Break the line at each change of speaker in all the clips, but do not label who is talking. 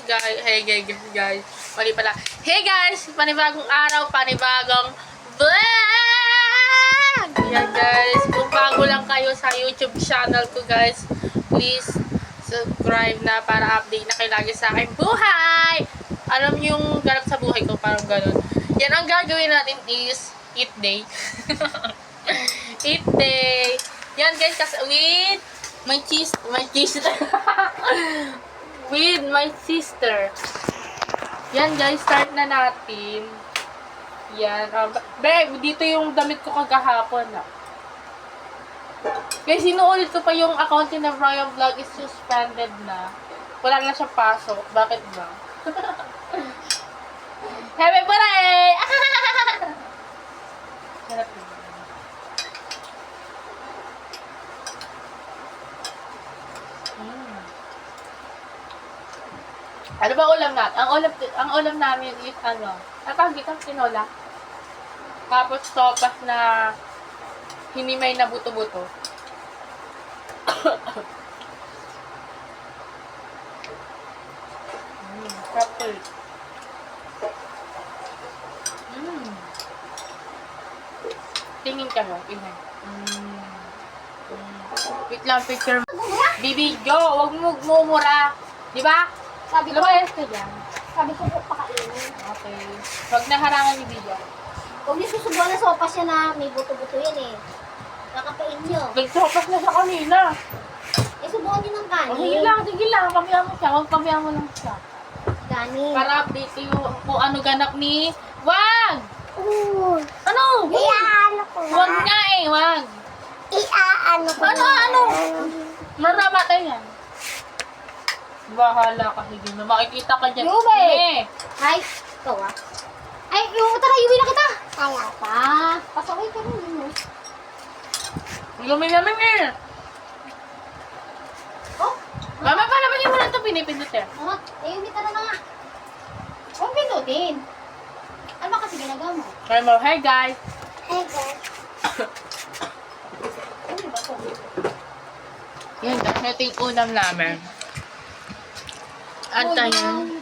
guys. Mali pala. Hey guys, panibagong araw, panibagong vlog! Yan guys, kung bago lang kayo sa YouTube channel ko guys, please subscribe na para update na kayo lagi sa aking buhay! Alam niyo yung ganap sa buhay ko, parang ganun. Yan ang gagawin natin is eat day. Eat day. Yan guys, kasi with my sister. With my sister. Yan guys, start na natin. Yan. Babe, dito yung damit ko kagahapon. Guys, sinuulit ko pa yung account ni Brian Vlog is suspended na. Wala na siya pasok. Bakit ba? Happy birthday! Harap yun. Ano ba ulam natin? Ang ulam namin is ano? Tawag dito, tinola. Tapos sopas na hinimay na buto-buto. Kapal. Tingin ka mo, tingin. Wait lang, picture. Bibidyo, huwag mo mumura. Di ba?
Sabi ko,
lumayas ka dyan.
sabi ko po pakainin.
Okay. Huwag na harangan ni Bidyo.
Huwag niyo susubuan na sopas yan na may buto-buto yan eh. Kakapain niyo.
Nagsopas na siya kanina.
Eh, subukan niyo ng kanin.
Sige lang. Pabayaan mo siya. Huwag pabayaan mo lang siya.
Kanin.
Para update yung kung ano ganap ni... Wag! Ano?
Iaano ko na.
Wag nga eh, wag.
Iaano ko na.
Ano? Maramatay yan. Bahala ka, sige na. Makikita ka dyan.
Yume!
Eh.
Ay, ikaw ah. Ay, yung tara, iuwi na kita. Kaya pa. Pasaway ka rin.
Lumi namin eh.
Oh,
Mama, paano ba yung muna ito pinipindot eh?
mama, iuwi ka na nga. Huwag pindutin. Ano ba kasi ginagawa mo?
Hey guys.
Hey guys. Ano ba ito?
Yan, ito yung unam namin. Antayin.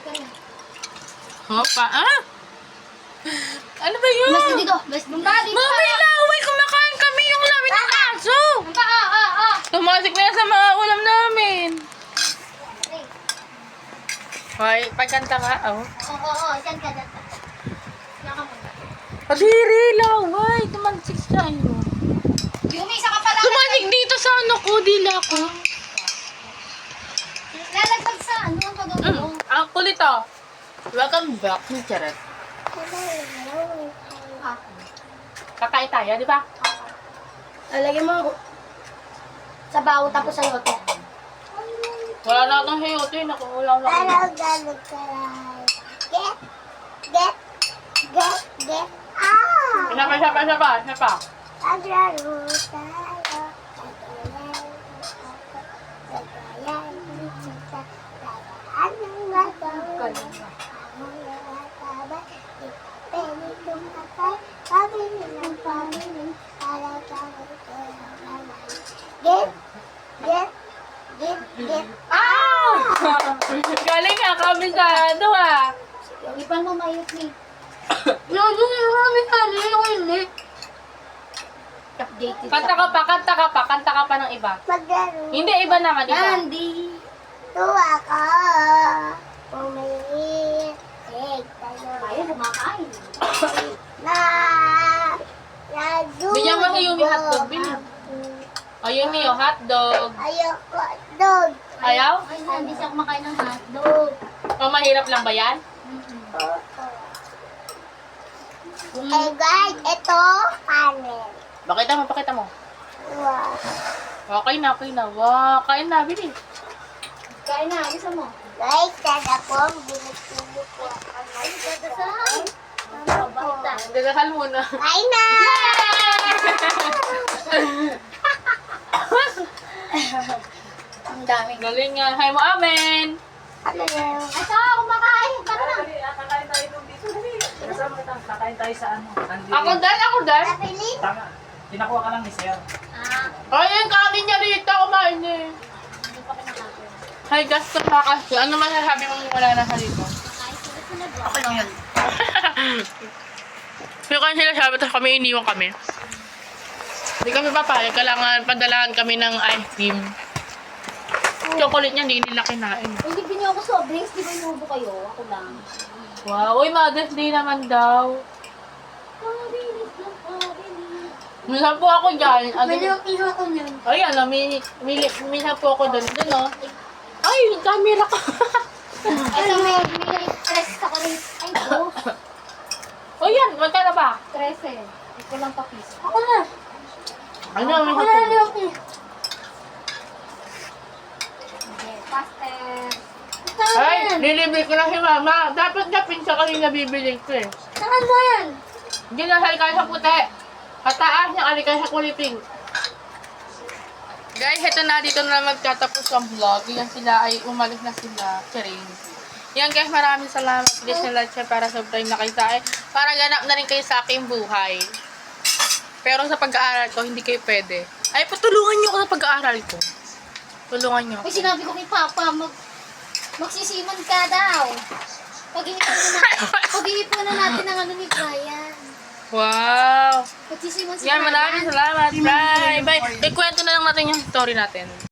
Hopa, Ano ba yun?
Mas dito. Mas dito.
Mami, laway! Kumakain kami yung lamin ng aso! Tumasik na yan sa mga ulam namin. Hoy, pagkanta ka,
Oo, dyan ka. Yan ka muna.
Kadiri, laway! Tumansik siya,
Yung isa ka pala.
Tumansik dito sa ano ko, dila ko.
Lalagpag sa ano, ang pagawin.
Ang kulit Welcome back, ni Charet. Kakain tayo, di ba?
Lalagyan mo sabaw tapos sayote.
Wala na akong hayote, nakukulang lang.
Get.
Isa pa.
Get.
Galing nga kami sa ano
Yung iba mo mayot ni. Updated.
Kanta ka pa ng iba. Hindi, iba naman, iba.
Nandi. Tuwa ka. Pumilit. Ayaw, kumakain.
Bigyan mo yung Yumi hotdog, Bini. O, Yumi, hotdog.
Ayoko hotdog.
Ayaw?
Ay, hindi siya kumakain ng hotdog.
O, mahirap lang ba yan?
Eh guys, ito, kanin.
Pakita mo.
Wow.
Okay na. Wow, kain na, Bini.
Kain na, gusto mo? Guys, kada po, binigyan ko. Ay, dadasal.
Dadasal muna.
Kain na! Ang daming.
Galing nga. Hi mo, amen.
Ano yun? Ito, kumakain. Tara na.
Kakain tayo dito. Kakain tayo sa ano.
Ako dahil.
Napili?
Tama. Tinakuha ka lang ni Sir.
Ah,
Ay, yung kanin niya dito. Kumain eh.
hindi pa kinakain.
Ay, gasto kasi. Ano masasabi mo wala na sa dito?
Okay lang yan.
Yung kasi sila sabi, tapos kami iniwan kami. Hindi kami papayag. Kailangan padalahan kami ng ice cream. Chocolate niya, hindi nila kinain.
Hindi binyo ako soft drinks, di ba inubo kayo? Ako lang.
Wow, uy, Mother's Day naman daw. Minsan po ako dyan.
Iho ko niyan.
Ay, ano, minsan po ako doon. Doon, oh. Ay, camera ko.
Ito may stress ako rin. Ay, go.
O yan, magkano ba?
13. Ito lang pa piso.
Ako na. Ano,
Ako
minsan
na
po.
lang yung piso. Okay, faster.
Ay, nilibre ko na si Mama. Dapat na pinsa kanina bibili ko eh.
Saan mo yan?
Hindi na salikay sa puti. Kataas niya, alikay sa kulay pink. Guys, heto na. Dito na magtatapos ang vlog. Yan sila ay umalis na sila. Charing. Yan guys, maraming salamat. Please na like siya para subscribe na kayo sa akin. Para ganap na rin kayo sa aking buhay. Pero sa pag-aaral ko, hindi kayo pwede. Ay, patulungan niyo ako sa pag-aaral ko. Tulungan niyo ako.
May sinabi ko kay Papa, magsisiman ka daw. Pag-iipon na natin ang ano ni Brian.
Wow!
Magsisiman si
Yan,
Brian.
maraming salamat. Bye! Bye! Ikwento na lang natin yung story natin.